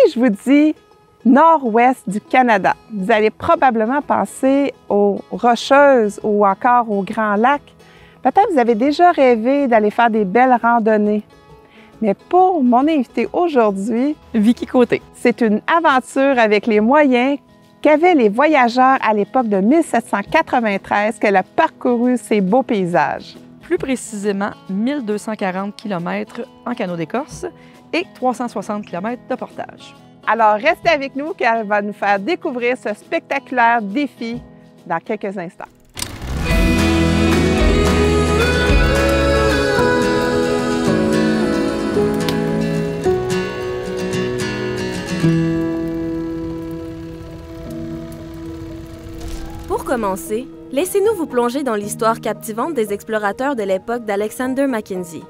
je vous dis nord-ouest du Canada, vous allez probablement penser aux Rocheuses ou encore aux Grands Lacs. Peut-être vous avez déjà rêvé d'aller faire des belles randonnées. Mais pour mon invité aujourd'hui, Vicky Côté, c'est une aventure avec les moyens qu'avaient les voyageurs à l'époque de 1793 qu'elle a parcouru ces beaux paysages. plus précisément 1240 km en canot d'écorce et 360 km de portage. Alors, restez avec nous car elle va nous faire découvrir ce spectaculaire défi dans quelques instants. Pour commencer, laissez-nous vous plonger dans l'histoire captivante des explorateurs de l'époque d'Alexander Mackenzie.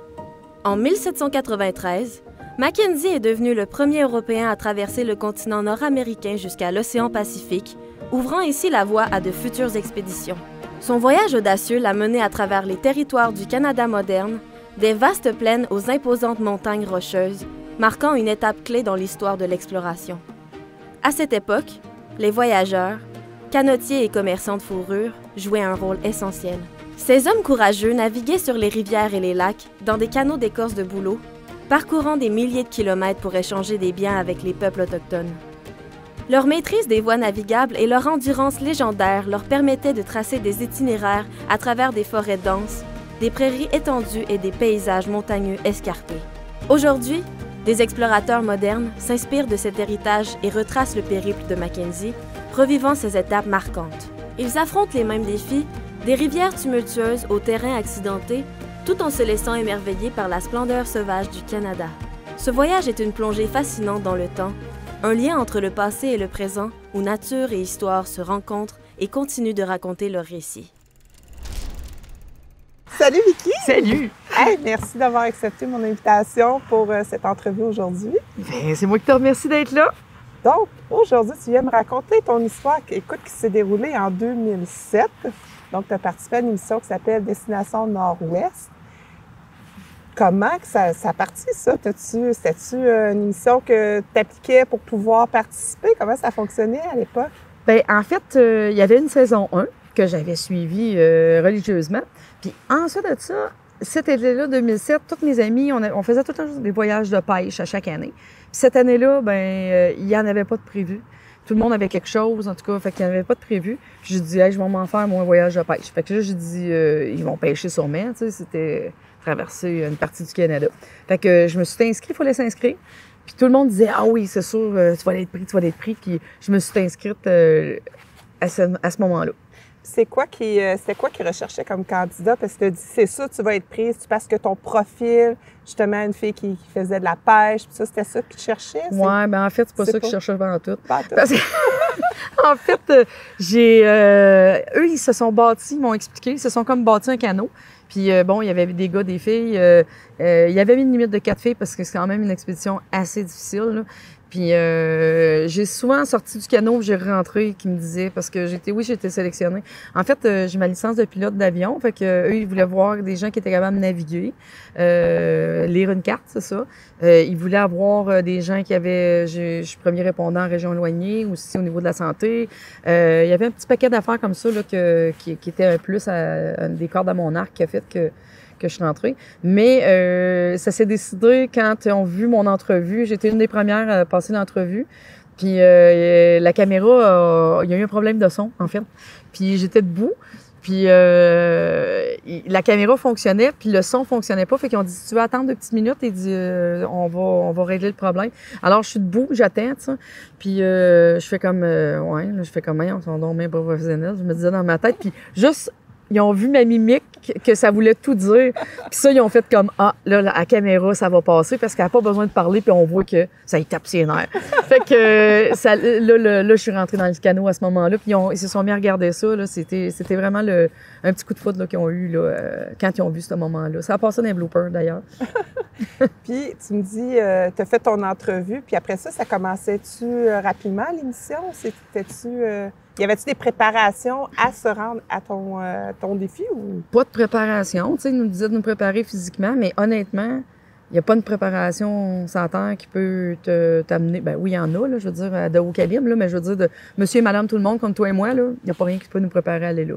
En 1793, Mackenzie est devenu le premier Européen à traverser le continent nord-américain jusqu'à l'océan Pacifique, ouvrant ainsi la voie à de futures expéditions. Son voyage audacieux l'a mené à travers les territoires du Canada moderne, des vastes plaines aux imposantes montagnes rocheuses, marquant une étape clé dans l'histoire de l'exploration. À cette époque, les voyageurs, canotiers et commerçants de fourrure, jouaient un rôle essentiel. Ces hommes courageux naviguaient sur les rivières et les lacs dans des canots d'écorce de bouleau, parcourant des milliers de kilomètres pour échanger des biens avec les peuples autochtones. Leur maîtrise des voies navigables et leur endurance légendaire leur permettaient de tracer des itinéraires à travers des forêts denses, des prairies étendues et des paysages montagneux escarpés. Aujourd'hui, des explorateurs modernes s'inspirent de cet héritage et retracent le périple de Mackenzie, revivant ces étapes marquantes. Ils affrontent les mêmes défis, des rivières tumultueuses aux terrains accidentés, tout en se laissant émerveiller par la splendeur sauvage du Canada. Ce voyage est une plongée fascinante dans le temps, un lien entre le passé et le présent où nature et histoire se rencontrent et continuent de raconter leur récit. Salut Vicky! Salut! Hey, merci d'avoir accepté mon invitation pour cette entrevue aujourd'hui. Bien, c'est moi qui te remercie d'être là. Donc, aujourd'hui, tu viens me raconter ton histoire qui s'est déroulée en 2007. Donc, tu as participé à une émission qui s'appelle Destination Nord-Ouest. Comment que ça a parti, ça? C'était-tu une émission que tu appliquais pour pouvoir participer? Comment ça fonctionnait à l'époque? Bien, en fait, il y avait une saison 1 que j'avais suivie religieusement. Puis ensuite de ça, cet été-là, 2007, tous mes amis, on faisait tout le temps des voyages de pêche à chaque année. Puis cette année-là, il n'y en avait pas de prévu. Tout le monde avait quelque chose, en tout cas, fait qu'il n'y en avait pas de prévu. Puis j'ai dit, hey, je vais m'en faire mon voyage de pêche. Fait que là, j'ai dit, ils vont pêcher sûrement, tu sais, c'était traverser une partie du Canada. Fait que je me suis inscrite, il fallait s'inscrire. Puis tout le monde disait, ah oui, c'est sûr, tu vas être pris. Puis je me suis inscrite à ce moment-là. C'était quoi qui recherchait comme candidat? Parce que tu as dit, c'est ça, tu vas être prise, parce que ton profil, justement, une fille qui faisait de la pêche, puis ça, c'était ça qu'ils cherchaient? Oui, bien en fait, c'est pas ça qu'ils cherchaient pendant tout. Pas tout. Parce que, en fait, eux, ils se sont bâtis, ils m'ont expliqué, ils se sont comme bâtis un canot. Puis bon, il y avait des gars, des filles. Il y avait une limite de 4 filles parce que c'est quand même une expédition assez difficile, là. Puis j'ai souvent sorti du canot, j'ai rentré, qui me disaient, parce que j'ai été sélectionnée. En fait, j'ai ma licence de pilote d'avion, fait que eux, ils voulaient voir des gens qui étaient capables de naviguer, lire une carte, c'est ça. Ils voulaient avoir des gens qui avaient, je suis premier répondant en région éloignée, aussi au niveau de la santé. Il y avait un petit paquet d'affaires comme ça là, qui était un plus à des cordes à mon arc qui a fait que je suis rentrée. Mais ça s'est décidé quand ils ont vu mon entrevue. J'étais une des premières à passer l'entrevue. Puis la caméra, il y a eu un problème de son, en fait. Puis j'étais debout. Puis la caméra fonctionnait, puis le son fonctionnait pas. Fait qu'ils ont dit, si tu veux attendre 2 petites minutes, ils disent, on va régler le problème. Alors, je suis debout, j'attends, tu sais. Puis je fais comme, je fais comme, on s'en donne bien professionnel. Je me disais dans ma tête, puis juste, ils ont vu ma mimique, que ça voulait tout dire. Puis ça, ils ont fait comme, là, la caméra, ça va passer parce qu'elle n'a pas besoin de parler, puis on voit que ça y tape ses nerfs. Fait que là, je suis rentrée dans le canot à ce moment-là, puis ils se sont mis à regarder ça. Là, c'était vraiment un petit coup de foudre là, qu'ils ont eu là, quand ils ont vu ce moment-là. Ça a passé dans les bloopers, d'ailleurs. Puis, tu me dis, tu as fait ton entrevue, puis après ça commençait-tu rapidement, l'émission? Y avait-tu des préparations à se rendre à ton défi? Ou? Pas de préparation. Tu sais, ils nous disaient de nous préparer physiquement, mais honnêtement, Il n'y a pas une préparation sans terre qui peut t'amener. Ben oui, il y en a, là, je veux dire, de haut calibre, là, mais je veux dire, de monsieur et madame tout le monde, comme toi et moi, là, il n'y a pas rien qui peut nous préparer à aller là.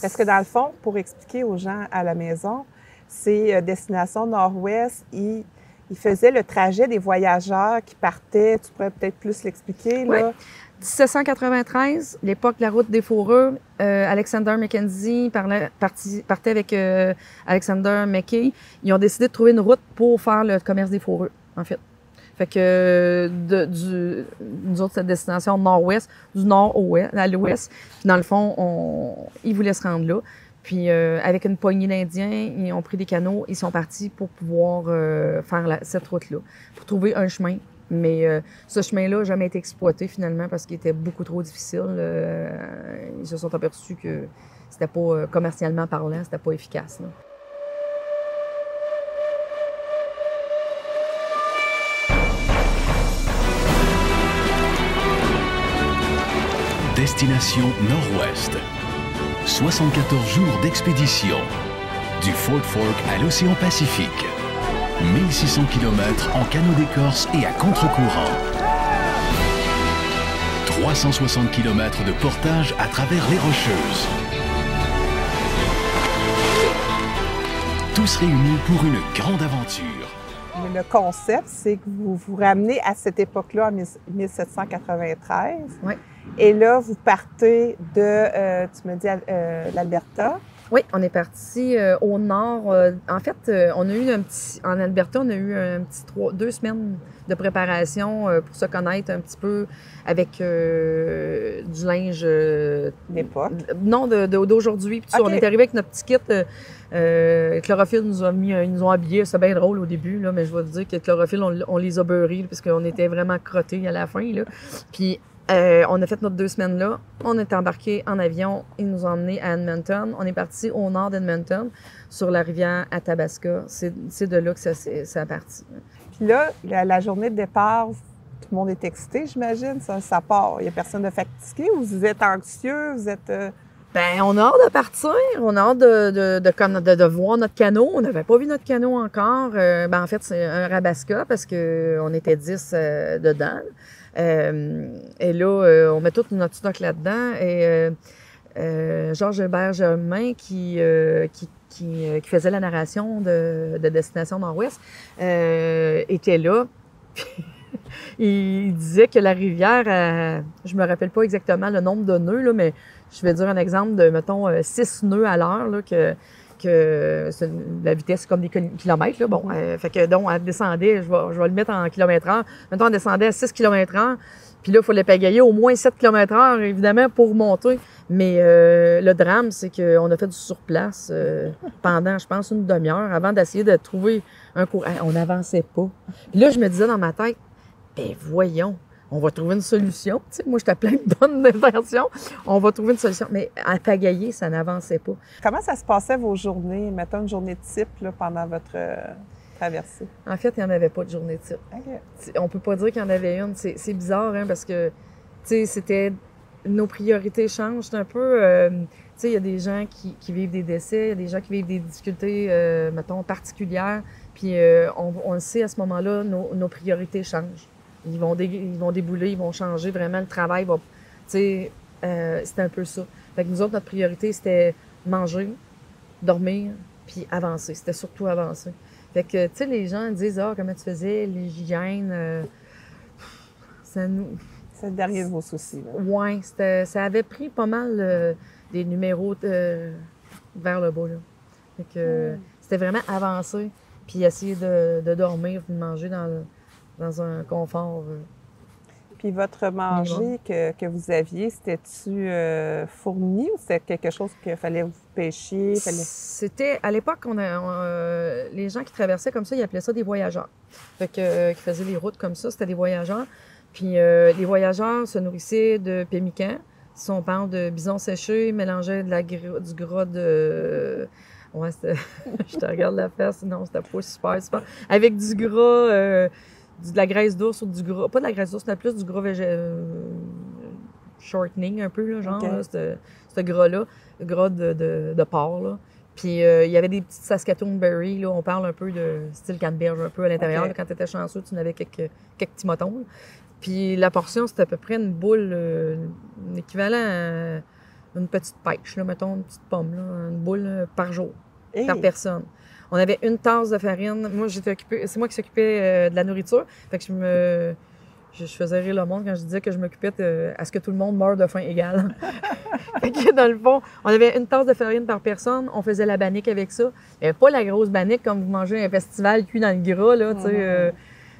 Parce que dans le fond, pour expliquer aux gens à la maison, c'est Destination Nord-Ouest, ils faisaient le trajet des voyageurs qui partaient. Tu pourrais peut-être plus l'expliquer, là? Oui. 1793, l'époque de la route des fourrures, Alexander Mackenzie partait avec Alexander Mackay. Ils ont décidé de trouver une route pour faire le commerce des fourrures, en fait. Fait que nous autres, cette destination nord-ouest, du nord à l'ouest. Puis dans le fond, ils voulaient se rendre là. Puis avec une poignée d'Indiens, ils ont pris des canots, ils sont partis pour pouvoir faire cette route-là, pour trouver un chemin. Mais ce chemin-là n'a jamais été exploité finalement parce qu'il était beaucoup trop difficile. Ils se sont aperçus que c'était pas commercialement parlant, c'était pas efficace, là. Destination Nord-Ouest. 74 jours d'expédition. Du Fort Fork à l'océan Pacifique. 1600 km en canot d'écorce et à contre-courant. 360 km de portage à travers les Rocheuses. Tous réunis pour une grande aventure. Le concept, c'est que vous vous ramenez à cette époque-là, en 1793. Oui. Et là, vous partez de, tu me dis, l'Alberta. Oui, on est parti au nord. En fait, on a eu en Alberta, on a eu un petit 2 semaines de préparation pour se connaître un petit peu avec du linge. D'époque. Non, d'aujourd'hui. Okay. On est arrivé avec notre petit kit. Chlorophylle ils nous ont habillés. C'est bien drôle au début, là, mais je vais vous dire que Chlorophylle, on les a beurrés parce qu'on était vraiment crottés à la fin, là. Puis on a fait notre 2 semaines là. On est embarqué en avion. Ils nous ont emmenés à Edmonton. On est parti au nord d'Edmonton, sur la rivière Athabasca. C'est de là que ça a parti. Puis là, la journée de départ, tout le monde est excité, j'imagine. Ça part. Il n'y a personne de fatigué ou vous êtes anxieux? Vous êtes... Ben, on a hâte de partir. On a hâte de voir notre canot. On n'avait pas vu notre canot encore. En fait, c'est un Rabasca parce qu'on était 10 dedans. Et là, on met tout notre stock là-dedans. Et Georges Hébert Germain, qui faisait la narration de Destination Nord-Ouest, était là. Il disait que la rivière, je me rappelle pas exactement le nombre de nœuds, là, mais je vais dire un exemple de, mettons, 6 nœuds à l'heure, là, que la vitesse, c'est comme des kilomètres, là. Bon, fait que donc, elle descendait, je vais le mettre en kilomètres-heure. Mettons, elle descendait à 6 km/h. Puis là, il fallait pagayer au moins 7 km/h, évidemment, pour monter. Mais le drame, c'est qu'on a fait du surplace pendant, je pense, une demi-heure avant d'essayer de trouver un cours. On n'avançait pas. Puis là, je me disais dans ma tête, ben voyons, on va trouver une solution. Tu sais, moi, j'étais plein de bonnes intentions. On va trouver une solution. Mais à pagayer, ça n'avançait pas. Comment ça se passait vos journées, mettons une journée type là, pendant votre traversée? En fait, il n'y en avait pas de journée type. Okay. On peut pas dire qu'il y en avait une. C'est bizarre, hein, parce que, tu sais, c'était... Nos priorités changent. C'est un peu... tu sais, il y a des gens qui vivent des décès, il y a des gens qui vivent des difficultés, mettons, particulières. Puis on le sait, à ce moment-là, nos priorités changent. Ils vont débouler, ils vont changer. Vraiment, le travail va... Tu sais, c'était un peu ça. Fait que nous autres, notre priorité, c'était manger, dormir, puis avancer. C'était surtout avancer. Fait que, tu sais, les gens disent « Ah, comment tu faisais, l'hygiène? » Ça nous... C'est le dernier de vos soucis, là. Oui, ça avait pris pas mal des numéros vers le bas, là. Fait que c'était vraiment avancer, puis essayer de dormir, puis de manger dans un confort. Puis votre manger que vous aviez, c'était-tu fourni ou c'était quelque chose qu'il fallait vous pêchiez? C'était, à l'époque, les gens qui traversaient comme ça, ils appelaient ça des voyageurs. Fait que, qui faisaient les routes comme ça, c'était des voyageurs. Puis les voyageurs se nourrissaient de pemmican. Si on parle de bison séché, mélangeaient du gras de... Ouais, je te regarde la face, non, c'était pas super. Avec du gras, de la graisse d'ours ou du gras... Pas de la graisse d'ours, c'était plus du gras shortening un peu, là, genre, okay. Là, ce gras-là, le gras de porc, là. Puis il y avait des petites Saskatoon Berry, là, on parle un peu de style canneberge un peu à l'intérieur. OK. Là, quand tu étais chanceux, tu en avais quelques petits motons. Là. Puis la portion, c'était à peu près une boule, l'équivalent à une petite pêche, là, mettons, une petite pomme, là, une boule par jour, Et par personne. On avait une tasse de farine. Moi, c'est moi qui s'occupais de la nourriture. Fait que je faisais rire le monde quand je disais que je m'occupais à ce que tout le monde meure de faim égale. Fait que dans le fond, on avait une tasse de farine par personne. On faisait la bannique avec ça. Il n'y avait pas la grosse bannique comme vous mangez à un festival cuit dans le gras, là, tu sais.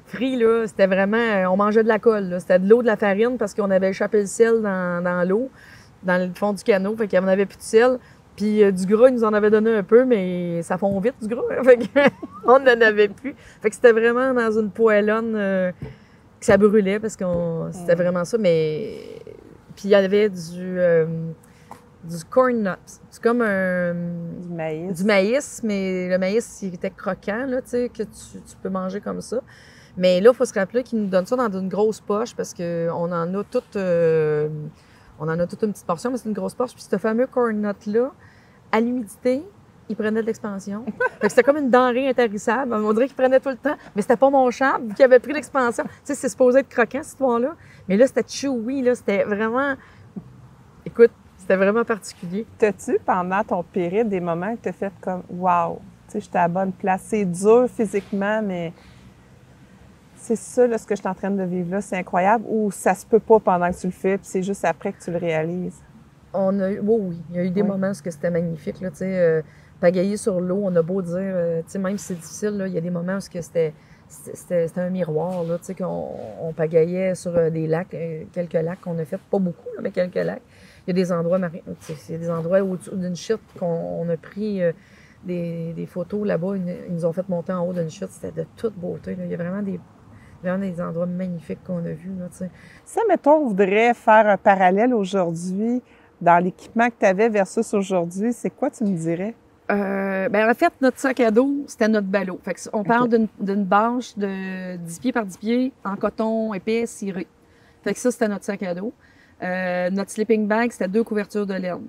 Frit, là, c'était vraiment... on mangeait de la colle, là. C'était de l'eau, de la farine, parce qu'on avait échappé le sel dans l'eau, dans le fond du canot. Fait qu'il n'y en avait plus de sel. Puis du gras, ils nous en avaient donné un peu, mais ça fond vite, du gras. Fait qu'on n'en avait plus. Fait que c'était vraiment dans une poêlonne que ça brûlait, parce que c'était vraiment ça. Mais... Puis il y avait du corn nuts. C'est comme du maïs. du maïs, mais le maïs, il était croquant, là, tu sais, que tu peux manger comme ça. Mais là, il faut se rappeler qu'ils nous donnent ça dans une grosse poche, parce qu'on en a toute une petite portion, mais c'est une grosse poche. Puis ce fameux corn nut-là, à l'humidité, il prenait de l'expansion. Fait que c'était comme une denrée intarissable. On dirait qu'il prenait tout le temps, mais c'était pas mon charme qui avait pris l'expansion. Tu sais, c'est supposé être croquant, cette histoire-là. Mais là, c'était chewy, là. C'était vraiment... Écoute, c'était vraiment particulier. T'as-tu, pendant ton périple, des moments que t'as fait comme « Wow! » Tu sais, j'étais à la bonne place. C'est dur physiquement, mais c'est ça, là, ce que je suis en train de vivre là. C'est incroyable. Ou ça se peut pas pendant que tu le fais, puis c'est juste après que tu le réalises. Oui, il y a eu des moments où c'était magnifique, là, tu sais, pagayer sur l'eau, on a beau dire, tu sais, même si c'est difficile, là, il y a des moments où c'était un miroir, là, tu sais, qu'on pagayait sur des lacs, quelques lacs qu'on a fait, pas beaucoup, là, mais quelques lacs. Il y a des endroits marins, tu sais, il y a des endroits au-dessus d'une chute qu'on a pris des photos là-bas, ils nous ont fait monter en haut d'une chute, c'était de toute beauté, là. Il y a vraiment des endroits magnifiques qu'on a vus, là, tu sais. Ça, mettons, on voudrait faire un parallèle aujourd'hui dans l'équipement que tu avais versus aujourd'hui, c'est quoi tu me dirais? En fait, notre sac à dos, c'était notre ballot. Fait que on parle d'une bâche de 10 pieds par 10 pieds en coton épais ciré. Fait que ça, c'était notre sac à dos. Notre sleeping bag, c'était 2 couvertures de laine.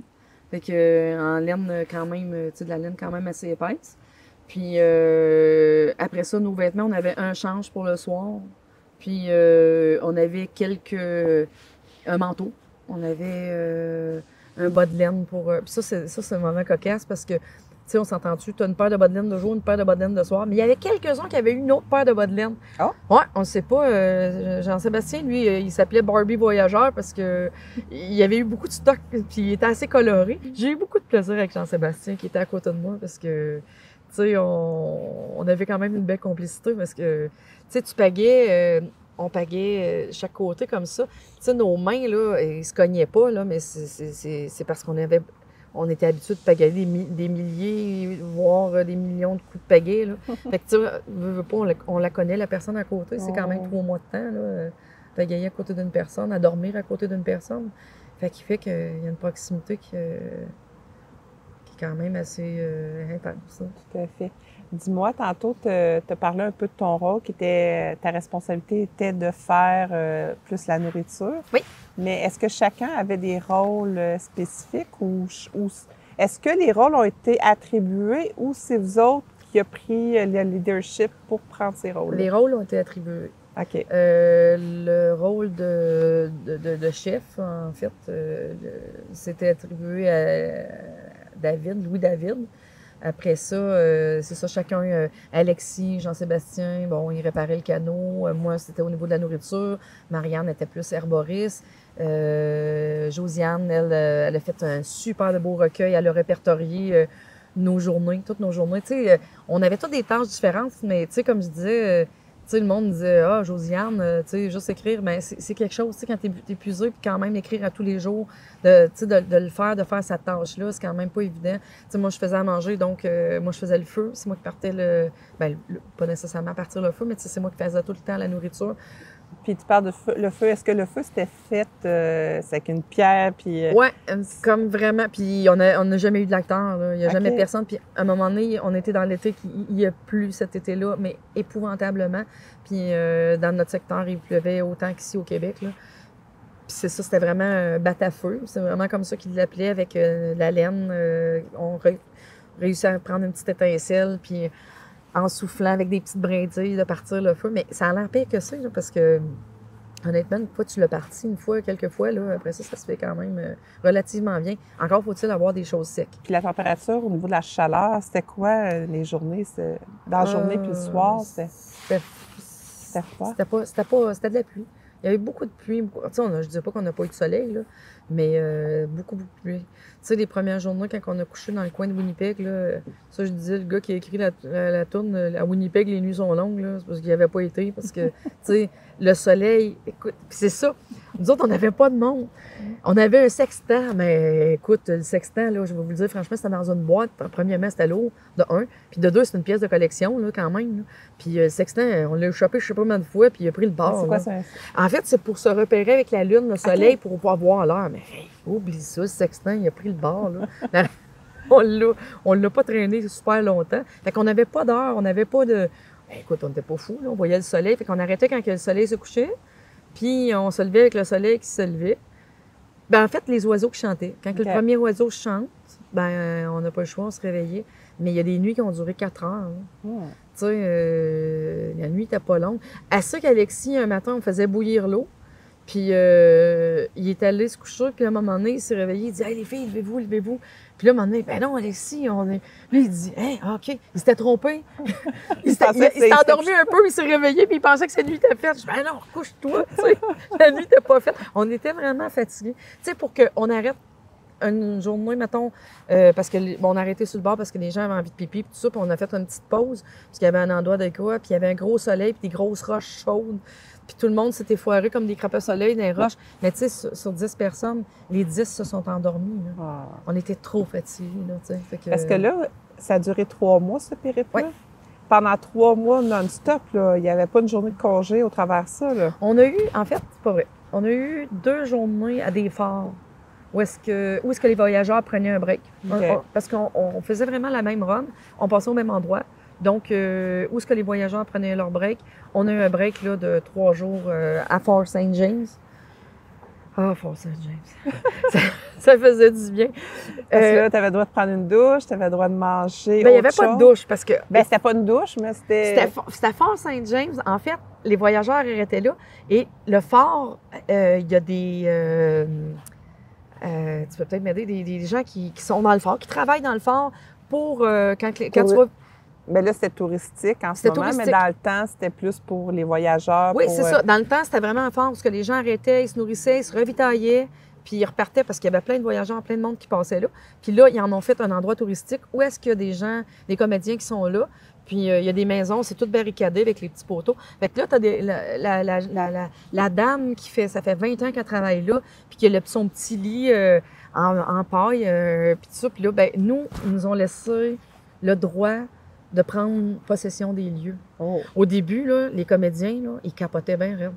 Fait que en laine quand même, tu sais, de la laine quand même assez épaisse. Puis après ça, nos vêtements, on avait un change pour le soir. Puis on avait un manteau. On avait un bas de laine pour... Puis ça, c'est vraiment cocasse parce que, tu sais, on s'entend-tu, tu as une paire de bas de laine de jour, une paire de bas de laine de soir. Mais il y avait quelques-uns qui avaient une autre paire de bas de laine. Oh. Ouais, on ne sait pas. Jean-Sébastien, lui, il s'appelait Barbie Voyageur parce que il y avait eu beaucoup de stock, puis il était assez coloré. J'ai eu beaucoup de plaisir avec Jean-Sébastien qui était à côté de moi parce que, tu sais, on avait quand même une belle complicité parce que, tu sais, tu pagais... on pagait chaque côté comme ça. Tu sais, nos mains, là, ils se cognaient pas, là, mais c'est parce qu'on était habitué de pagayer des milliers, voire des millions de coups de pagaie, là. Fait que, tu sais, veux pas, on la connaît, la personne à côté. C'est quand même 3 mois de temps, là, pagayer à côté d'une personne, à dormir à côté d'une personne. Fait qu'il fait qu'il y a une proximité qui est quand même assez intense. Hein. Tout à fait. Dis-moi, tantôt, tu as parlé un peu de ton rôle, ta responsabilité était de faire plus la nourriture. Oui. Mais est-ce que chacun avait des rôles spécifiques ou est-ce que les rôles ont été attribués ou c'est vous autres qui a pris le leadership pour prendre ces rôles? Les rôles ont été attribués. OK. Le rôle de chef, en fait, c'était attribué à Louis David. Après ça, c'est ça, chacun, Alexis, Jean-Sébastien, bon, ils réparaient le canot. Moi, c'était au niveau de la nourriture. Marianne était plus herboriste. Josiane, elle a fait un super de beau recueil. Elle a répertorié nos journées, toutes nos journées. Tu sais, on avait toutes des tâches différentes, mais tu sais, comme je disais... Tu sais, le monde disait, ah, Josiane, tu sais, juste écrire, mais c'est quelque chose, tu sais, quand t'es épuisé, puis quand même écrire à tous les jours, de le faire, de faire cette tâche-là, c'est quand même pas évident. Tu sais, moi, je faisais à manger, donc moi, je faisais le feu. C'est moi qui partais pas nécessairement partir le feu, mais tu sais, c'est moi qui faisais tout le temps la nourriture. Puis tu parles de feu, le feu. Est-ce que le feu, c'était fait c'est avec une pierre, puis... Ouais, comme vraiment. Puis on n'a jamais eu de l'acteur, là. Il n'y a jamais personne. Puis à un moment donné, on était dans l'été, il y a plu cet été-là, mais épouvantablement. Puis dans notre secteur, il pleuvait autant qu'ici au Québec, là. Puis c'est ça, c'était vraiment un bat-à-feu. C'est vraiment comme ça qu'ils l'appelaient, avec la laine. réussi à prendre une petite étincelle, puis en soufflant avec des petites brindilles de partir le feu. Mais ça a l'air pire que ça, là, parce que honnêtement, une fois que tu l'as parti, quelques fois, là, après ça se fait quand même relativement bien. Encore faut-il avoir des choses secs. Puis la température, au niveau de la chaleur, c'était quoi les journées? Dans la journée puis le soir, c'était froid? C'était de la pluie. Il y avait beaucoup de pluie. Tu sais, je ne dis pas qu'on n'a pas eu de soleil, là, mais beaucoup de pluie. Tu sais, les premières journées, quand on a couché dans le coin de Winnipeg, là, ça, je disais, le gars qui a écrit la tourne, à Winnipeg, les nuits sont longues, là, c'est parce qu'il n'y avait pas été, parce que, tu sais, le soleil, écoute, puis c'est ça. Nous autres, on n'avait pas de monde. On avait un sextant, mais écoute, le sextant, là, je vais vous le dire, franchement, c'était dans une boîte. Premièrement, c'était lourd, de un. Puis de deux, c'est une pièce de collection, là, quand même. Là. Puis le sextant, on l'a chopé, je sais pas combien de fois, puis il a pris le bord. C'est quoi ça? En fait, c'est pour se repérer avec la lune, le soleil, pour pouvoir voir l'heure. Mais hey, oublie ça, le sextant, il a pris le bord, là. On l'a pas traîné super longtemps. Fait qu'on n'avait pas d'heure, on n'avait pas de... Ben, écoute, on n'était pas fous, là. On voyait le soleil, fait qu'on arrêtait quand le soleil se couchait. Puis on se levait avec le soleil qui se levait. Ben en fait, les oiseaux qui chantaient. Quand le premier oiseau chante, ben on n'a pas le choix, on se réveillait. Mais il y a des nuits qui ont duré 4 heures. Tu sais, la nuit n'était pas longue. À ça qu'Alexis, un matin, on faisait bouillir l'eau. Puis il est allé se coucher, puis à un moment donné, il s'est réveillé, il dit « Hey les filles, levez-vous, levez-vous ». Puis là, à un moment donné, « Ben non, Alexis, on est... » Là, il dit « Hey, OK. » Il s'était trompé. il s'est endormi un peu, il s'est réveillé, puis il pensait que sa nuit était faite. Je dis « Ben non, couche-toi. » La nuit n'était pas faite. On était vraiment fatigués. Tu sais, pour qu'on arrête une journée, mettons, parce que on a arrêté sur le bord parce que les gens avaient envie de pipi, puis tout ça, puis on a fait une petite pause, parce qu'il y avait un endroit de quoi, puis il y avait un gros soleil, puis des grosses roches chaudes. Puis tout le monde s'était foiré comme des crapauds soleil dans les roches. Mais tu sais, sur 10 personnes, les 10 se sont endormis. Là. Ah. On était trop fatigués. Là, Parce que là, ça a duré 3 mois, ce périple-là? Oui. Pendant 3 mois non-stop, là, il n'y avait pas une journée de congé au travers de ça? Là. On a eu, en fait, c'est pas vrai, on a eu 2 journées à des phares où est-ce que les voyageurs prenaient un break. Okay. Parce qu'on faisait vraiment la même run, on passait au même endroit. Donc, où est-ce que les voyageurs prenaient leur break? On a eu un break là, de 3 jours à Fort St. James. Ah, Fort St. James. ça faisait du bien. Parce que là, tu avais le droit de prendre une douche, tu avais le droit de manger. Bien, il n'y avait pas de douche parce que. Bien, c'était pas une douche, mais c'était. C'était Fort St. James. En fait, les voyageurs arrêtaient là. Et le fort, il y a des. Tu peux peut-être m'aider, des gens qui sont dans le fort, qui travaillent dans le fort pour quand tu vas. Mais là, c'était touristique en ce moment, mais dans le temps, c'était plus pour les voyageurs. Oui, c'est ça. Dans le temps, c'était vraiment un fort parce que les gens arrêtaient, ils se nourrissaient, ils se ravitaillaient, puis ils repartaient parce qu'il y avait plein de voyageurs, plein de monde qui passait là. Puis là, ils en ont fait un endroit touristique où est-ce qu'il y a des gens, des comédiens qui sont là. Puis il y a des maisons, c'est tout barricadé avec les petits poteaux. Fait que là, tu as la dame qui fait, ça fait 20 ans qu'elle travaille là, puis qui a son petit lit en paille, puis tout ça. Puis là, ben nous, ils nous ont laissé le droit de prendre possession des lieux. Oh. Au début, là, les comédiens, là, ils capotaient bien raide.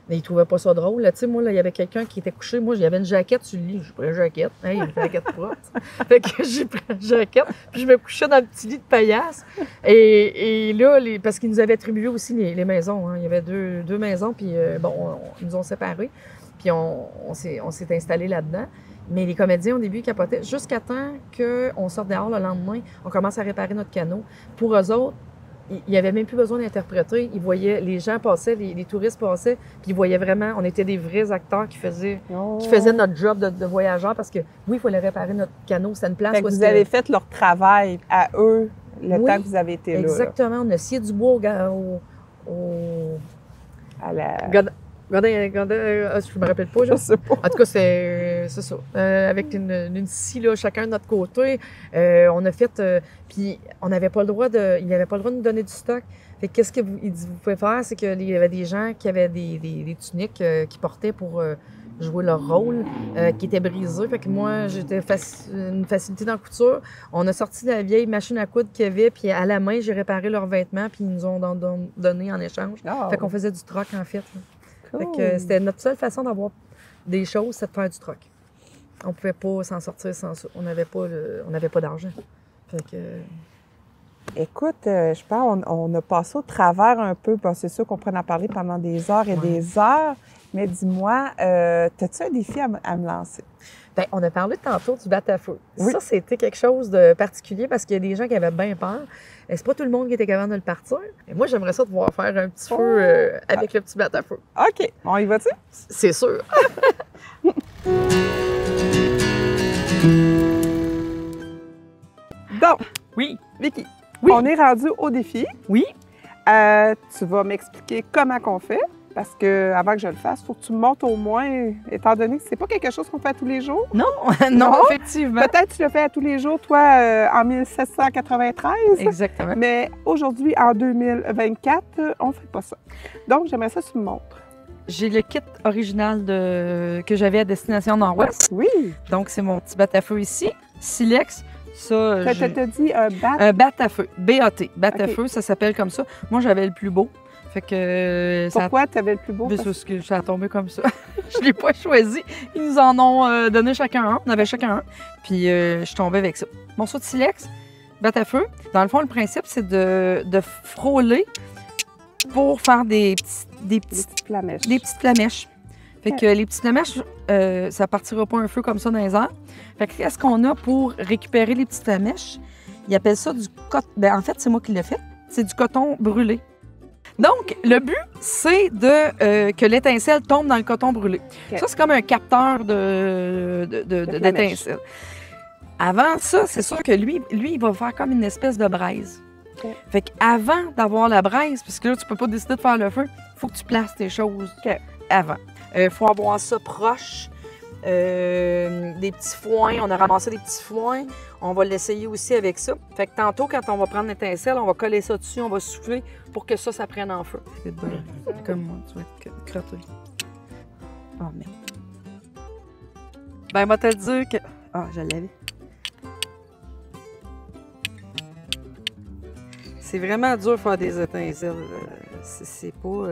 Mais ils trouvaient pas ça drôle. Tu sais, moi, là, il y avait quelqu'un qui était couché. Moi, j'avais une jaquette sur le lit. J'ai pris une jaquette. Hein, il y a une jaquette propre. Fait que j'ai pris une jaquette. Puis je me couchais dans le petit lit de paillasse. Et là, parce qu'ils nous avaient attribué aussi les maisons. Hein. Il y avait deux maisons. Puis ils nous ont séparés. Puis on s'est installés là-dedans. Mais les comédiens, au début, ils capotaient. Jusqu'à temps qu'on sorte dehors le lendemain, on commence à réparer notre canot. Pour eux autres, il n'y avait même plus besoin d'interpréter. Ils voyaient, les gens passaient, les touristes passaient, puis ils voyaient vraiment, on était des vrais acteurs qui faisaient notre job de voyageurs parce que, oui, il fallait réparer notre canot. C'était une place où vous avez fait leur travail à eux le temps que vous avez été là. Exactement. On a scié du bois à la... je me rappelle pas. Je sais pas. En tout cas, c'est ça. Avec une scie, là, chacun de notre côté. On a fait... puis, on n'avait pas le droit il n'avait pas le droit de nous donner du stock. Fait que qu'est-ce que vous pouvez faire, c'est qu'il y avait des gens qui avaient des tuniques qu'ils portaient pour jouer leur rôle, qui étaient brisées. Fait que moi, j'étais une facilité dans la couture. On a sorti la vieille machine à coudre qu'il y avait, puis à la main, j'ai réparé leurs vêtements, puis ils nous ont donné en échange. Oh. Fait qu'on faisait du troc, en fait. Là. Fait que c'était notre seule façon d'avoir des choses, c'est de faire du troc. On pouvait pas s'en sortir sans ça. On n'avait pas d'argent. Fait que... Écoute, je pense qu'on a passé au travers un peu. Bon, c'est sûr qu'on pourrait en parler pendant des heures et des heures. Mais dis-moi, as-tu un défi à me lancer? Bien, on a parlé tantôt du bat-à-feu. Oui. Ça, c'était quelque chose de particulier parce qu'il y a des gens qui avaient bien peur. C'est pas tout le monde qui était capable de le partir. Et moi, j'aimerais ça de pouvoir faire un petit feu avec le petit bat-à-feu. OK. On y va-tu? C'est sûr. Donc, Oui. Vicky, Oui. on est rendu au défi. Oui. Tu vas m'expliquer comment qu'on fait. Parce que avant que je le fasse, il faut que tu me montres au moins, étant donné que c'est pas quelque chose qu'on fait à tous les jours. Non, Non. effectivement. Peut-être que tu le fais à tous les jours, toi, en 1793. Exactement. Mais aujourd'hui, en 2024, on fait pas ça. Donc, j'aimerais ça que tu me montres. J'ai le kit original que j'avais à Destination Nord-Ouest. Oui. Donc, c'est mon petit bat-à-feu ici. Silex. Ça, T'as dit un bat. un bat-à-feu. B-A-T. Bat-à-feu, OK. ça s'appelle comme ça. Moi, j'avais le plus beau. Fait que Pourquoi tu avais le plus beau? ça, parce que ça a tombé comme ça. Je l'ai pas choisi. Ils nous en ont donné chacun un. On avait chacun un. Puis je tombais avec ça. Morceau de silex, bat-à-feu. Dans le fond, le principe, c'est de frôler pour faire des petites flamèches. flamèches. Fait que les petites flamèches, ça partira pas un feu comme ça dans les airs. Fait que qu'est-ce qu'on a pour récupérer les petites flamèches? Ils appellent ça du coton. Ben, en fait, c'est moi qui l'ai fait. C'est du coton brûlé. Donc, le but, c'est que l'étincelle tombe dans le coton brûlé. OK. Ça, c'est comme un capteur d'étincelle. Avant ça, c'est sûr que lui, il va faire comme une espèce de braise. OK. Fait qu'avant d'avoir la braise, parce que là, tu peux pas décider de faire le feu, il faut que tu places tes choses OK. avant. Il faut avoir ça proche. Des petits foins. On a ramassé des petits foins. On va l'essayer aussi avec ça. Fait que tantôt, quand on va prendre l'étincelle, on va coller ça dessus, on va souffler pour que ça prenne en feu. C'est bien. Comme moi, tu vas être crotté. Oh, merde. Ben, moi, te le dire que... Ah, je l'avais. C'est vraiment dur de faire des étincelles. C'est pas...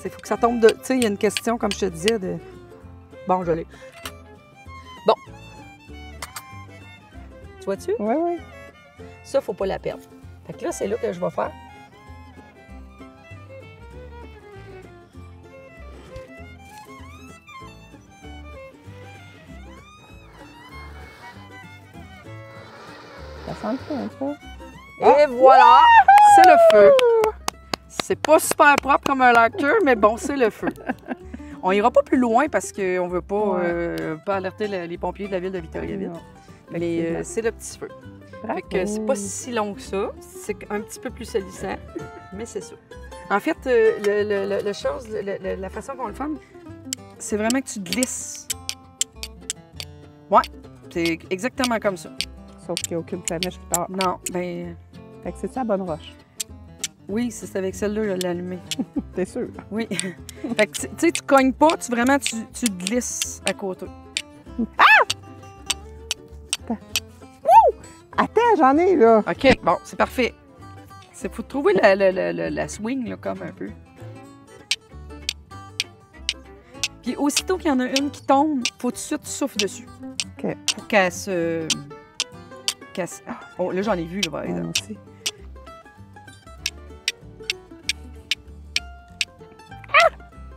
Il faut que ça tombe de... Tu sais, il y a une question, comme je te disais, de... Bon, je l'ai. Bon. Tu vois-tu? Oui, oui. Ça, faut pas la perdre. Fait que là, c'est là que je vais faire. Ça sent le feu, un peu. Et voilà! C'est le feu. C'est pas super propre comme un lacteur, mais bon, c'est le feu. On ira pas plus loin parce qu'on veut pas, pas alerter les pompiers de la ville de Victoriaville. Non. Mais c'est le petit feu. Fait que c'est pas si long que ça. C'est un petit peu plus salissant, mais c'est ça. En fait, la façon qu'on le fait, c'est vraiment que tu glisses. Ouais, c'est exactement comme ça. Sauf qu'il n'y a aucune flamèche qui part. Non, ben Fait que c'est ça la bonne roche. oui, c'est avec celle-là, je l'ai allumée. T'es sûr? Oui. Fait que, tu sais, tu cognes pas, tu glisses à côté. Attends, j'en ai, là. OK, bon, c'est parfait. Il faut trouver la swing, là, comme un peu. Puis aussitôt qu'il y en a une qui tombe, faut tout de suite souffler dessus. OK. Pour qu'elle se... Ah, oh, là, j'en ai vu, là, par exemple. Moi aussi.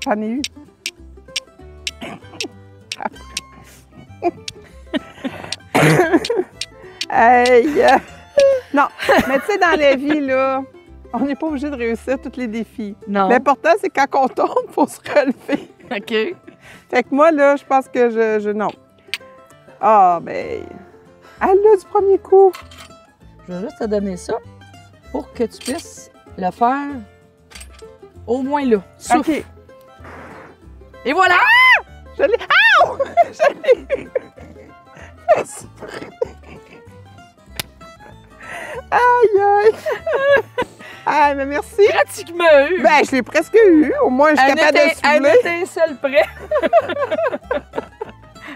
J'en ai eu. Hey! Non, mais tu sais, dans la vie, là, on n'est pas obligé de réussir tous les défis. Non. L'important, c'est quand on tombe, il faut se relever. OK. Fait que moi, là, je pense que je non. Ah, ben... Elle l'a du premier coup. Je vais juste te donner ça pour que tu puisses le faire au moins là. Souffle. OK. Et voilà! Je l'ai... Ah! Je l'ai... Aïe, aïe! Ah, mais merci! Pratiquement eu! Ben, je l'ai presque eu. Au moins, je suis capable de Un souffler. étincelle près.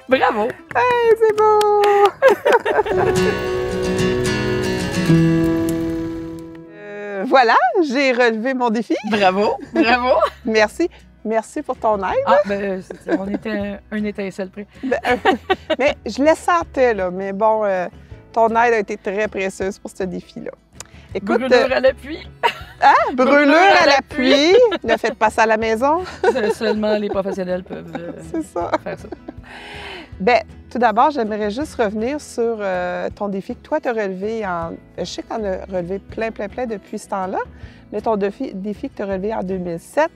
Bravo! Hey, c'est beau! Voilà, j'ai relevé mon défi. Bravo! Bravo! Merci. Merci pour ton aide. Ah, ben, on était un étincelle près. Ben, mais je le sentais, là. Mais bon, ton aide a été très précieuse pour ce défi-là. Écoute, Brûlure à l'appui. Hein? Brûlure à la pluie. Ne faites pas ça à la maison. Seulement les professionnels peuvent C'est ça. faire ça. Bien, tout d'abord, j'aimerais juste revenir sur ton défi que toi, tu as relevé en... Je sais que tu en as relevé plein depuis ce temps-là, mais ton défi que tu as relevé en 2007,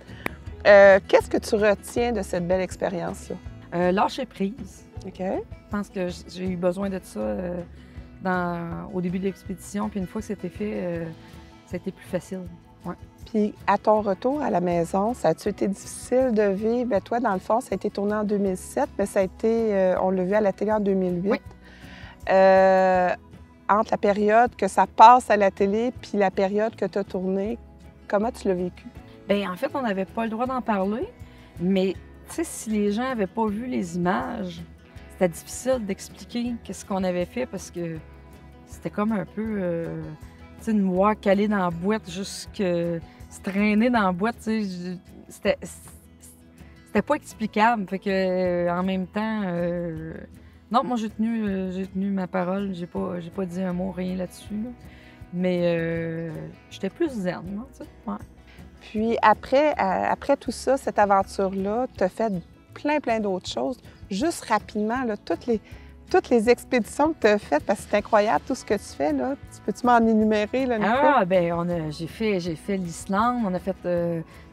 qu'est-ce que tu retiens de cette belle expérience-là? Lâcher prise. OK. Je pense que j'ai eu besoin de ça au début de l'expédition, puis une fois que c'était fait, ça a été plus facile. Ouais. Puis, à ton retour à la maison, ça a-tu été difficile de vivre? Bien, toi, dans le fond, ça a été tourné en 2007, mais ça a été, on l'a vu à la télé en 2008. Oui. Entre la période que ça passe à la télé puis la période que tu as tourné, comment tu l'as vécu? Bien, en fait, on n'avait pas le droit d'en parler, mais tu sais, si les gens n'avaient pas vu les images, c'était difficile d'expliquer qu'est-ce qu'on avait fait parce que c'était comme un peu, tu sais, nous voir caler dans la boîte, jusque se traîner dans la boîte, tu sais, c'était pas explicable. Fait que, en même temps, non, moi j'ai tenu ma parole, j'ai pas dit un mot, rien là-dessus, là. Mais j'étais plus zen, tu sais. Ouais. Puis après tout ça, cette aventure-là, tu as fait plein d'autres choses. Juste rapidement, là, toutes les expéditions que tu as faites, parce que c'est incroyable tout ce que tu fais, là. Peux-tu m'en énumérer, là, Nico? Ah, bien, j'ai fait l'Islande, on a fait,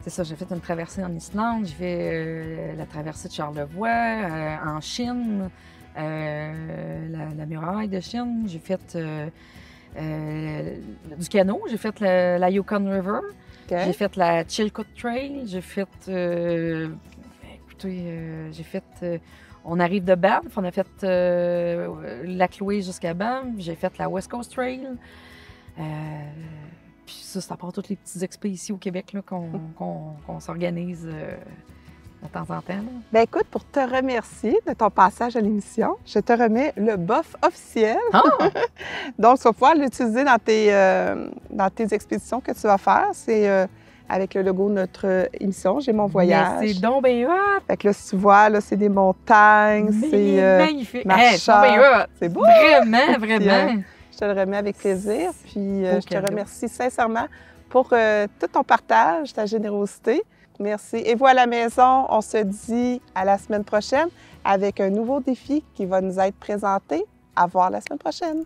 c'est ça, j'ai fait une traversée en Islande, j'ai fait la traversée de Charlevoix, en Chine, la muraille de Chine, j'ai fait du canot, j'ai fait la Yukon River. Okay. J'ai fait la Chilkoot Trail, j'ai fait, on arrive de Banff, on a fait la Chloé jusqu'à Banff, j'ai fait la West Coast Trail. Puis ça part toutes les petites expés ici au Québec là, qu'on s'organise de temps en temps. Là. Bien, écoute, pour te remercier de ton passage à l'émission, je te remets le bof officiel. Ah! Donc, tu vas pouvoir l'utiliser dans tes expéditions que tu vas faire. C'est avec le logo de notre émission, J'ai mon voyage. Mais c'est donc bien hot! Fait que là, si tu vois, là, c'est des montagnes, c'est magnifique! C'est beau! Vraiment! Puis, je te le remets avec plaisir. Puis, je te remercie sincèrement pour tout ton partage, ta générosité. Merci. Et vous à la maison, on se dit à la semaine prochaine avec un nouveau défi qui va nous être présenté. À voir la semaine prochaine.